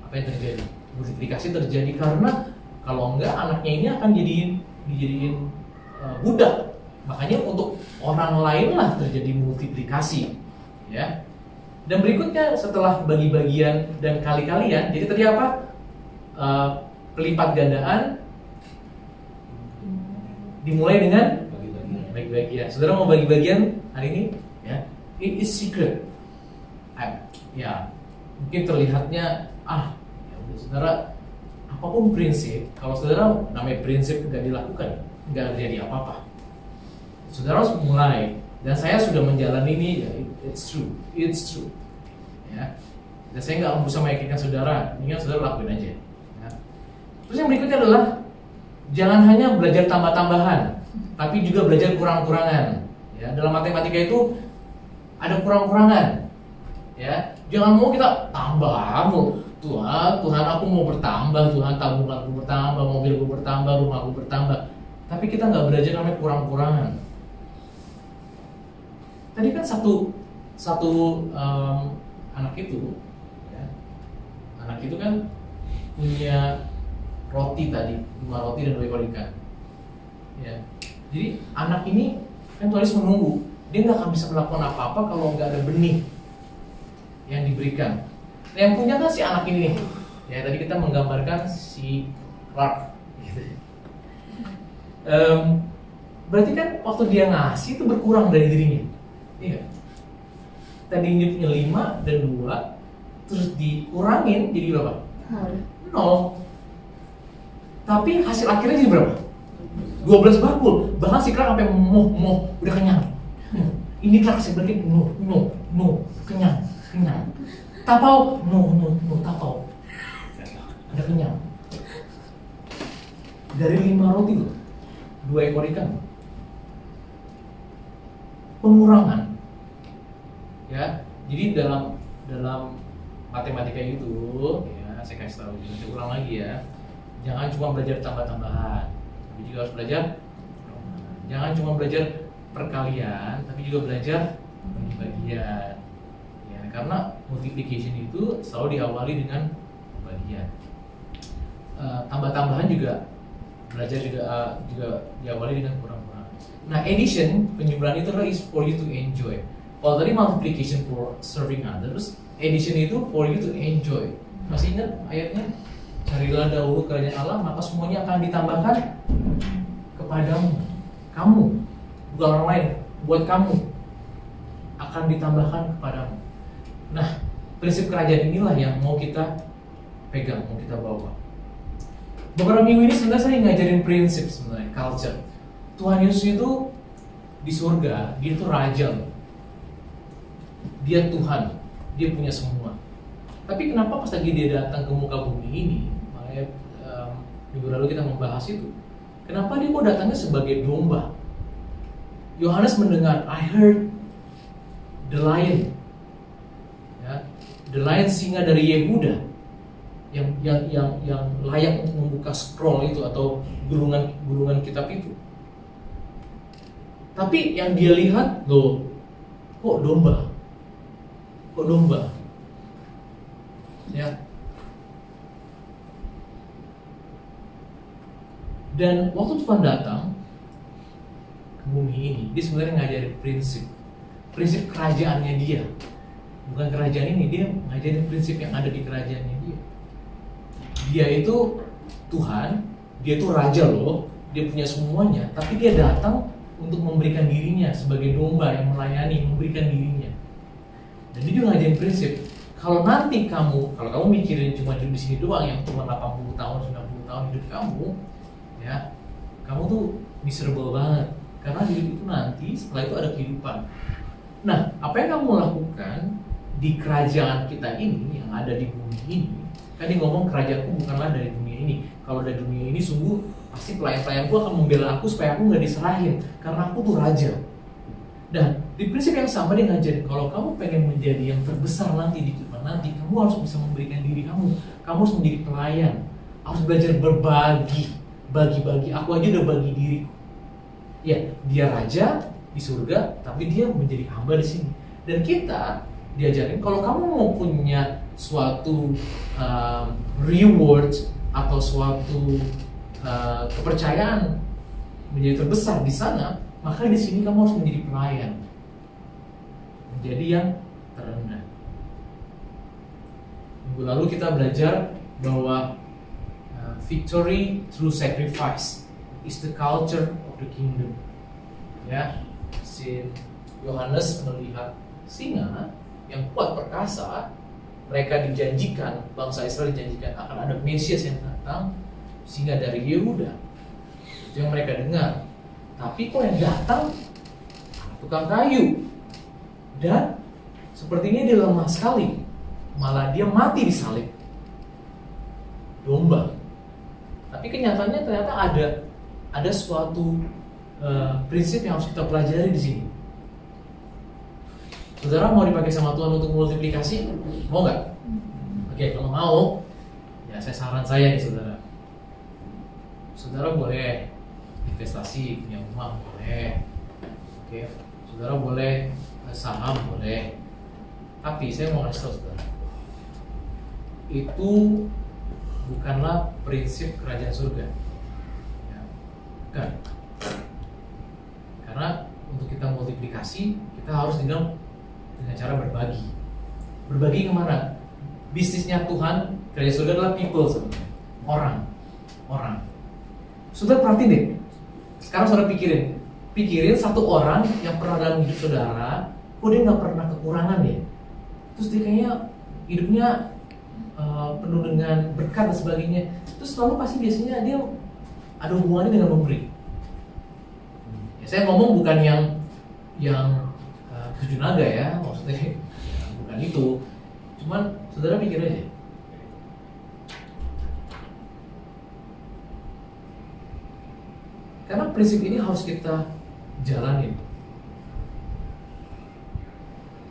apa yang terjadi? Multiplikasi terjadi karena kalau enggak anaknya ini akan dijadiin budak. Makanya untuk orang lain lah terjadi multiplikasi, ya. Dan berikutnya setelah bagi-bagian dan kali-kalian, jadi tadi apa? Pelipat gandaan dimulai dengan bagi-bagian. Saudara mau bagi-bagian hari ini? Ya, it is secret. Ya, mungkin terlihatnya ya udah, saudara. Apapun prinsip, kalau saudara namanya prinsip nggak dilakukan, nggak terjadi apa-apa. Saudara harus mulai, dan saya sudah menjalani ini. Ya, it's true. Ya, dan saya nggak berusaha meyakinkan saudara, ingat saudara lakuin aja. Ya. Terus yang berikutnya adalah jangan hanya belajar tambah-tambahan, tapi juga belajar kurang-kurangan. Ya, dalam matematika itu ada kurang-kurangan. Ya, jangan mau kita tambah, Tuhan aku mau bertambah, Tuhan tabunganku bertambah, mobilku bertambah, rumahku bertambah. Tapi kita nggak belajar namanya kurang-kurangan. Tadi kan satu anak itu, ya, anak itu kan punya roti tadi, 5 roti dan 2 ekor ikan. Ya, jadi anak ini kan tulis menunggu, dia nggak akan bisa melakukan apa-apa kalau nggak ada benih yang diberikan. Nah, yang punya kan si anak ini nih. Ya, tadi kita menggambarkan si Clark. Gitu. Berarti kan waktu dia ngasih itu berkurang dari dirinya. Iya. Tadi ini punya 5 dan 2, terus dikurangin jadi berapa? 0. Tapi hasil akhirnya jadi berapa? 12 bakul. Bahkan si Clark sampai moh udah kenyang. Ini Clark sih berarti no, kenyang. Tapau, no, tapau. Ada kenyang. Dari 5 roti loh, 2 ekor ikan. Pengurangan. Ya, jadi dalam matematika itu, ya saya kasih tahu, saya ulang lagi ya. Jangan cuma belajar tambah-tambahan, tapi juga harus belajar. Jangan cuma belajar perkalian, tapi juga belajar bagi-bagian. Ya, karena multiplication itu selalu diawali dengan bagian. Tambah-tambahan juga belajar juga diawali dengan kurang-kurang. Nah, addition, penjumlahan itu adalah is for you to enjoy. Kalau tadi multiplication for serving others, addition itu for you to enjoy. Masih ingat ayatnya? Carilah dahulu kerajaan Allah, maka semuanya akan ditambahkan kepadamu. Kamu, bukan orang lain, buat kamu akan ditambahkan kepadamu. Nah, prinsip kerajaan inilah yang mau kita pegang, mau kita bawa. Beberapa minggu ini sebenarnya saya ngajarin prinsip sebenarnya, culture. Tuhan Yesus itu di surga, dia itu raja loh. Dia Tuhan, dia punya semua. Tapi kenapa pas lagi dia datang ke muka bumi ini, makanya minggu lalu kita membahas itu, kenapa dia kok datangnya sebagai domba? Yohanes mendengar, I heard the lion, ya, the lion, singa dari Yehuda, yang layak untuk membuka scroll itu atau gulungan kitab itu. Tapi yang dia lihat, loh, kok domba? Kok domba? Ya. Dan waktu Tuhan datang ke bumi ini, dia sebenarnya ngajarin prinsip kerajaannya dia. Bukan kerajaan ini, dia ngajarin prinsip yang ada di kerajaannya dia. Dia itu Tuhan, dia itu raja loh, dia punya semuanya, tapi dia datang untuk memberikan dirinya sebagai domba yang melayani, memberikan dirinya. Dan dia juga ngajarin prinsip, kalau kamu mikirin cuma di sini doang yang cuma 80 tahun, 90 tahun hidup kamu, ya, kamu tuh miserable banget. Karena hidup itu nanti setelah itu ada kehidupan. Nah, apa yang kamu lakukan di kerajaan kita ini yang ada di bumi ini? Kan dia ngomong kerajaanku bukanlah dari dunia ini. Kalau dari dunia ini sungguh pasti pelayan-pelayanku akan membela aku supaya aku nggak diserahin karena aku tuh raja. Dan di prinsip yang sama dia ngajarin kalau kamu pengen menjadi yang terbesar nanti di kehidupan nanti, kamu harus bisa memberikan diri kamu. Kamu harus menjadi pelayan, harus belajar berbagi, bagi-bagi. Aku aja udah bagi diriku. Ya, dia raja di surga, tapi dia menjadi hamba di sini. Dan kita diajarin kalau kamu mau punya suatu reward atau suatu kepercayaan menjadi terbesar di sana, maka di sini kamu harus menjadi pelayan, menjadi yang terendah. Minggu lalu kita belajar bahwa victory through sacrifice is the culture of the kingdom. Ya, si Yohanes melihat singa yang kuat perkasa. Mereka dijanjikan, bangsa Israel dijanjikan akan ada Mesias yang datang, singa dari Yehuda. Itu yang mereka dengar. Tapi kok yang datang tukang kayu. Dan sepertinya dia lemah sekali. Malah dia mati disalib. Domba. Tapi kenyataannya ternyata ada suatu prinsip yang harus kita pelajari di sini. Saudara mau dipakai sama Tuhan untuk multiplikasi? Mau nggak? Oke, kalau mau, ya saran saya nih saudara. Saudara boleh investasi, punya rumah boleh. Oke, saudara boleh saham boleh. Tapi saya mau kasih tahu saudara, itu bukanlah prinsip kerajaan surga. Ya, bukan. Karena untuk kita multiplikasi, kita harus dengan cara berbagi. Berbagi kemana? Bisnisnya Tuhan, kerajaan surga adalah people sebenarnya. Orang. Saudara perhatiin deh. Sekarang saudara pikirin satu orang yang pernah dalam hidup saudara, kok dia nggak pernah kekurangan ya? Terus dia kayaknya hidupnya penuh dengan berkat dan sebagainya. Terus selalu pasti biasanya dia ada hubungannya dengan memberi. Ya, saya ngomong bukan yang tujuh naga ya, maksudnya bukan itu. Cuman saudara pikir aja, karena prinsip ini harus kita jalanin.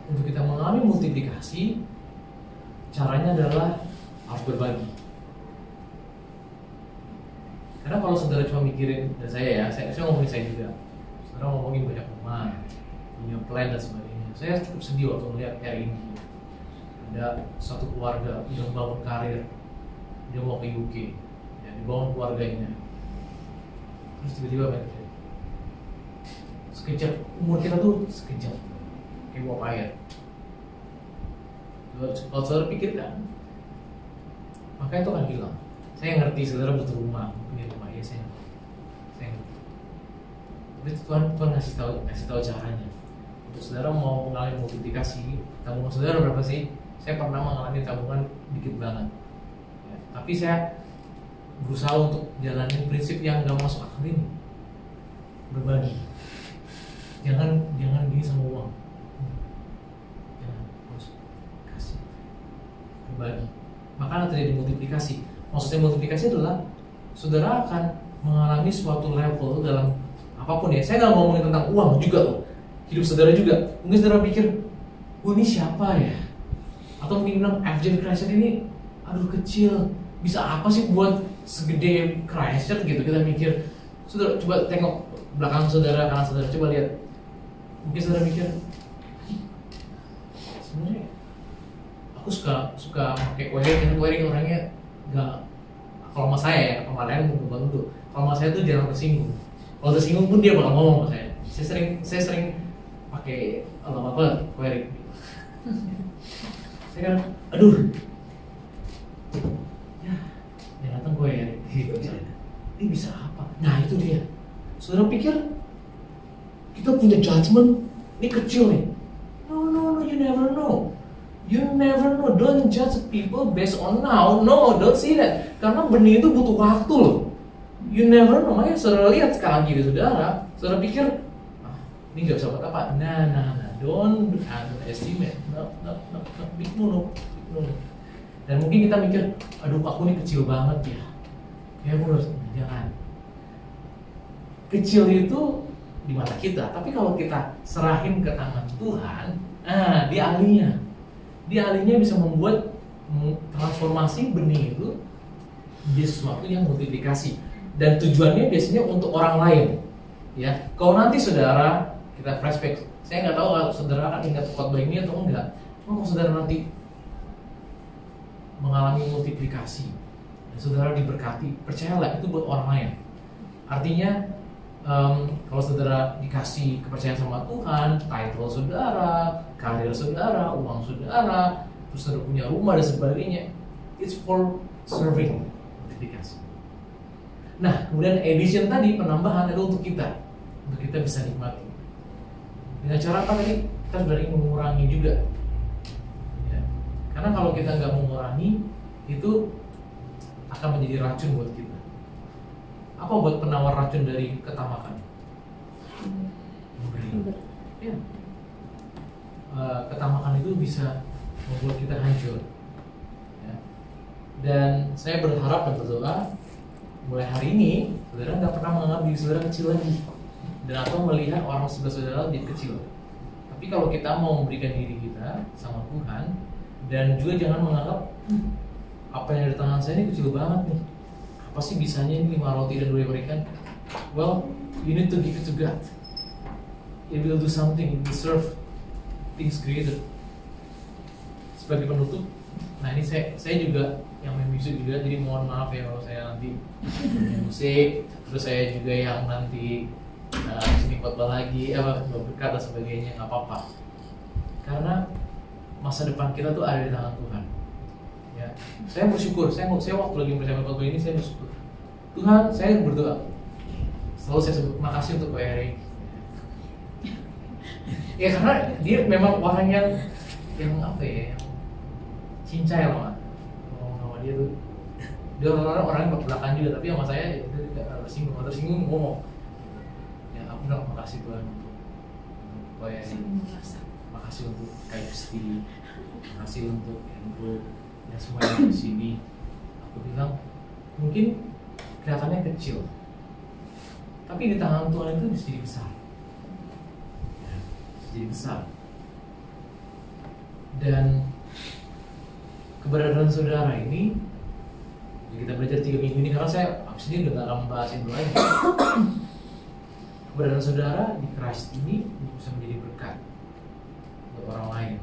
Untuk kita mengalami multiplikasi, caranya adalah harus berbagi. Karena kalau saudara cuma mikirin, dan saya ngomongin saya juga, saudara ngomongin banyak rumah, punya plan dan sebagainya. Saya cukup sedih waktu melihat hari ini ada satu keluarga yang bangun karir, dia mau ke UK, ya, dibangun keluarganya, terus tiba-tiba balik. Sekejap, umur kita tuh sekejap, kayak uap air. Kalau saudara pikirkan, maka itu akan hilang. Saya ngerti saudara butuh rumah, punya rumah, ya saya ngerti. Tapi Tuhan ngasih tahu caranya. Untuk saudara mau mengalami multiplikasi, tabungan saudara berapa sih? Saya pernah mengalami tabungan dikit banget, ya, tapi saya berusaha untuk jalanin prinsip yang gak masuk akal ini. Berbagi. Jangan gini sama uang. Jangan, harus kasih. Berbagi. Maka terjadi multiplikasi. Maksudnya multiplikasi adalah saudara akan mengalami suatu level dalam apapun ya. Saya nggak ngomongin tentang uang juga loh. Hidup saudara juga. Mungkin saudara pikir, ini siapa ya? Atau mungkin bilang FJ Christchurch ini, aduh kecil. Bisa apa sih buat segede Christchurch gitu? Kita mikir. Saudara coba tengok belakang saudara, kanan saudara. Coba lihat. Mungkin saudara mikir, sebenarnya aku suka pakai wearing orangnya nggak. Kalau sama saya ya, sama lain bukan tentu. Kalau sama saya tuh jarang tersinggung. Kalau tersinggung pun dia bakal ngomong sama saya. Saya sering pakai apa wearing. Saya kan, aduh, ya, dia datang wearing. Ini bisa apa? Nah itu dia. Saudara pikir kita punya judgment, ini kecil nih. No, you never know. You never know. Don't judge people based on now. No, don't say that. Karena benih itu butuh waktu loh. You never know. Makanya saudara lihat sekarang diri saudara pikir, ini gak bisa buat apa. Nah. Don't underestimate. No. Big no. Dan mungkin kita mikir, aduh aku ini kecil banget ya. Ya harus jangan. Kecil itu di mata kita, tapi kalau kita serahin ke tangan Tuhan, dia ahlinya. Dia ahlinya bisa membuat transformasi benih itu menjadi sesuatu yang multiplikasi, dan tujuannya biasanya untuk orang lain. Ya, kalau nanti saudara kita flashback, saya nggak tahu kalau saudara akan ingat khotbah ini atau enggak. Cuma kalau saudara nanti mengalami multiplikasi dan saudara diberkati, percayalah itu buat orang lain. Artinya kalau saudara dikasih kepercayaan sama Tuhan, title saudara, karir saudara, uang saudara, terus saudara punya rumah dan sebagainya, it's for serving, multiplikasi. Nah, kemudian addition tadi, penambahan itu untuk kita bisa nikmati. Dengan cara apa tadi? Kita sebenarnya mengurangi juga. Ya. Karena kalau kita nggak mengurangi, itu akan menjadi racun buat kita. Apa buat penawar racun dari ketamakan? Memberi. Ya. Ketamakan itu bisa membuat kita hancur. Ya. Dan saya berharap dan berdoa mulai hari ini saudara nggak pernah menganggap diri saudara kecil lagi, dan atau melihat orang sebelah saudara jadi kecil. Tapi kalau kita mau memberikan diri kita sama Tuhan, dan juga jangan menganggap apa yang ada di tangan saya ini kecil banget nih. Apa sih bisanya ini 5 roti dan 2 ikan? Well, you need to give it to God. It will do something. It will serve things greater. Sebagai penutup, nah ini saya juga yang main musik juga, jadi mohon maaf ya kalau saya nanti main musik, terus saya juga yang nanti sini khotbah lagi, berkat dan sebagainya, nggak apa-apa. Karena masa depan kita tuh ada di tangan Tuhan. Ya, saya bersyukur. Saya waktu lagi bersama khotbah ini saya bersyukur. Tuhan, saya berdoa. Selalu saya sebut makasih untuk Pak Eric. Ya karena dia memang orang yang apa ya, yang cincai lah, sama dia tuh. Dia orang yang belakang juga, tapi sama saya itu tidak tersinggung ngomong. Ya aku bilang makasih Tuhan untuk Pak Eric. Makasih untuk Kak Yusti. Makasih untuk Andrew dan semua yang di sini. Aku bilang mungkin kelihatannya kecil, tapi di tangan Tuhan itu bisa jadi besar. Bisa jadi besar. Dan keberadaan saudara ini, kita belajar 3 minggu ini, karena saya abis ini udah gak akan membahas itu lagi. Keberadaan saudara di Christ ini bisa menjadi berkat buat orang lain.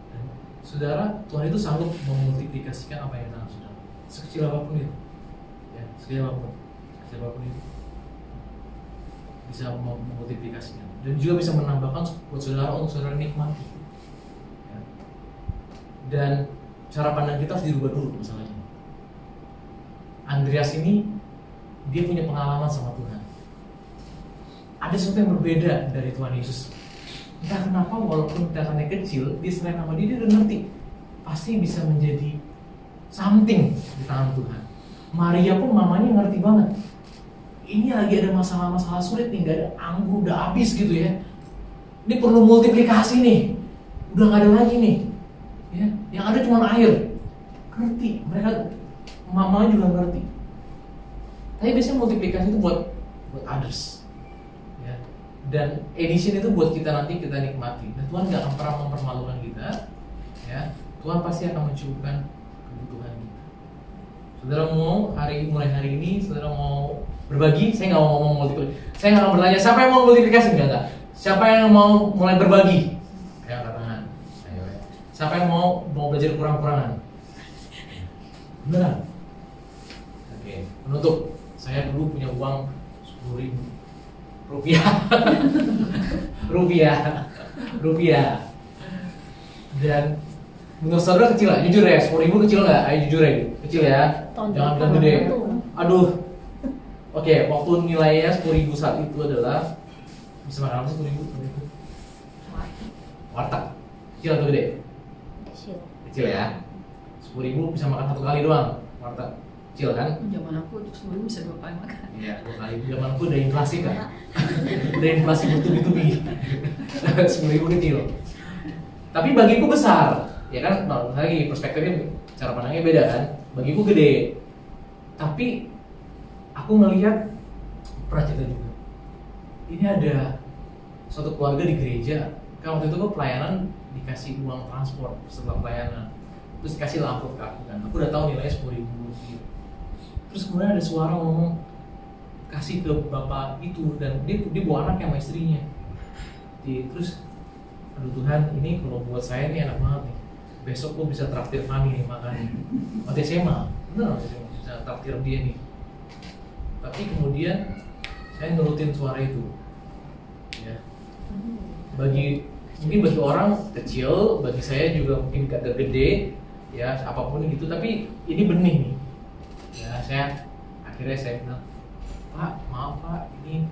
Dan saudara, Tuhan itu sanggup memultiplikasikan apa yang di tangan saudara, sekecil apapun itu. Ya, sekecil apapun itu bisa memultiplikasikan, dan juga bisa menambahkan buat saudara untuk saudara nikmati. Ya. Dan cara pandang kita harus dirubah dulu masalahnya. Andreas ini dia punya pengalaman sama Tuhan. Ada sesuatu yang berbeda dari Tuhan Yesus. Entah kenapa walaupun kelihatannya kecil, dia selain nama dia udah ngerti pasti bisa menjadi something di tangan Tuhan. Maria pun mamanya ngerti banget. Ini lagi ada masalah-masalah sulit nih, gak ada anggur, udah habis gitu ya. Ini perlu multiplikasi nih, udah gak ada lagi nih. Ya, yang ada cuma air. Ngerti, mereka mamanya juga ngerti. Tapi biasanya multiplikasi itu buat others. Ya. Dan addition itu buat kita nanti kita nikmati. Dan Tuhan gak akan pernah mempermalukan kita. Ya, Tuhan pasti akan mencukupkan kebutuhan kita. Saudara mau mulai hari ini, saudara mau berbagi? Saya nggak mau ngomong multiplikasi. Saya nggak akan bertanya siapa yang mau multiplikasi, enggak. Siapa yang mau mulai berbagi? Ayo angkat tangan. Ayo. Siapa yang mau belajar kurang-kurangan? Beneran? Oke. Penutup. Saya dulu punya uang 10.000 rupiah. rupiah. Dan menurut saudara kecil lah, jujur ya, 10.000 kecil nggak? Ayo jujur ya, kecil ya. Jangan bilang gede. Aduh. Oke, waktu nilainya 10.000 saat itu adalah bisa makan apa sih 10.000? Warteg. Kecil atau gede? Kecil ya. 10.000 bisa makan satu kali doang. Warteg. Kecil kan? Zaman aku 10.000 bisa 2 kali makan. Iya, 2 kali. Zaman aku udah inflasi kan. Udah inflasi bertubi-tubi. 10.000 kecil. Tapi bagiku besar. Ya kan, lagi perspektifnya cara pandangnya beda kan. Bagiku gede. Tapi aku ngelihat pernah cerita juga. Ini ada suatu keluarga di gereja. Kan waktu itu gue pelayanan dikasih uang transport setelah pelayanan. Terus dikasih lampu ke aku kan. Aku udah tahu nilainya 10.000 rupiah. Terus kemudian ada suara ngomong kasih ke bapak itu dan dia bawa anak sama istrinya. Terus aduh Tuhan, ini kalau buat saya ini enak banget nih. Besok gue bisa traktir Fani nih makan. Waktu SMA, bener waktu SMA bisa traktir dia nih. Tapi kemudian saya nurutin suara itu. Ya. Mungkin bagi orang kecil, bagi saya juga mungkin agak gede, ya apapun gitu. Tapi ini benih nih. Ya akhirnya saya bilang, Pak, maaf Pak, ini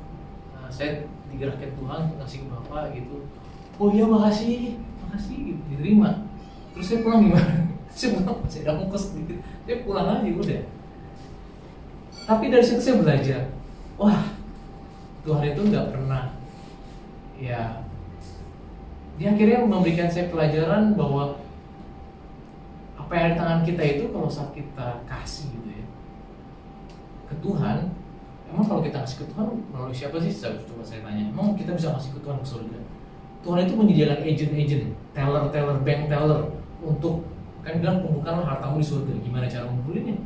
saya digerakkan Tuhan ngasih ke Bapak gitu. Oh iya makasih gitu, diterima. Terus saya pulang gimana? Saya pulang masih ada ongkos sedikit. Saya pulang aja udah. Tapi dari situ saya belajar, wah Tuhan itu nggak pernah, ya dia akhirnya memberikan saya pelajaran bahwa apa yang ada di tangan kita itu kalau saat kita kasih gitu ya ke Tuhan, emang kalau kita kasih ke Tuhan melalui siapa sih? Coba saya tanya, emang kita bisa kasih ke Tuhan ke surga? Tuhan itu menyediakan agent, teller, bank teller untuk kan bilang kumpulkanlah hartamu di surga. Gimana cara ngumpulinnya?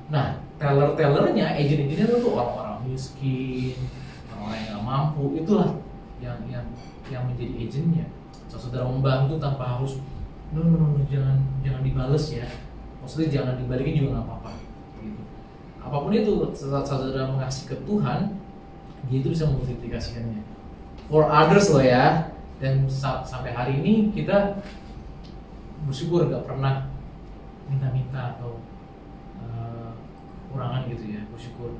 Nah, tellernya, agent-agentnya itu orang-orang miskin, orang-orang yang nggak mampu, itulah yang menjadi agentnya. Saudara membantu tanpa harus no, jangan dibales ya. Maksudnya jangan dibalikin juga nggak apa-apa. Gitu. Apapun itu, saat saudara mengasih ke Tuhan, dia itu bisa memultiplikasikannya for others loh ya. Dan sampai hari ini kita bersyukur gak pernah minta-minta atau kurangan gitu ya, bersyukur.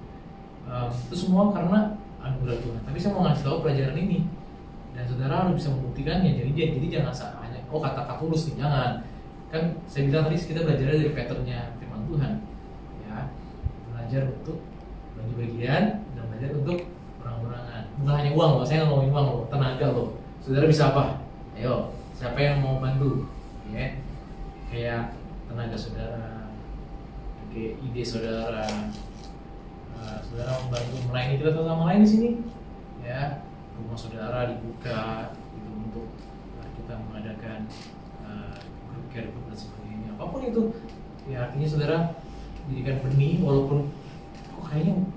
Itu semua karena anugerah Tuhan. Tapi saya mau ngasih tahu pelajaran ini dan saudara harus bisa membuktikannya. Jadi jangan hanya kata-kata tulus nih, jangan. Kan saya bilang tadi kita belajar dari patternnya firman Tuhan, ya belajar untuk bagi-bagian dan belajar untuk kurang-kurangan. Bukan hanya uang loh, saya nggak ngomongin uang loh, tenaga loh. Saudara bisa apa? Ayo, siapa yang mau bantu? Ya, kayak tenaga saudara, kayak ide saudara, saudara membantu melayani kita satu sama lain di sini, ya rumah saudara dibuka gitu untuk kita mengadakan group care group dan sebagainya. Apapun itu, ya artinya saudara jadikan benih walaupun kayaknya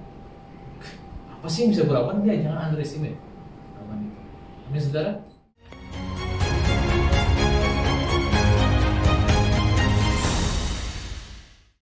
apa sih yang bisa berapa? Dia jangan underestimate. Amin saudara.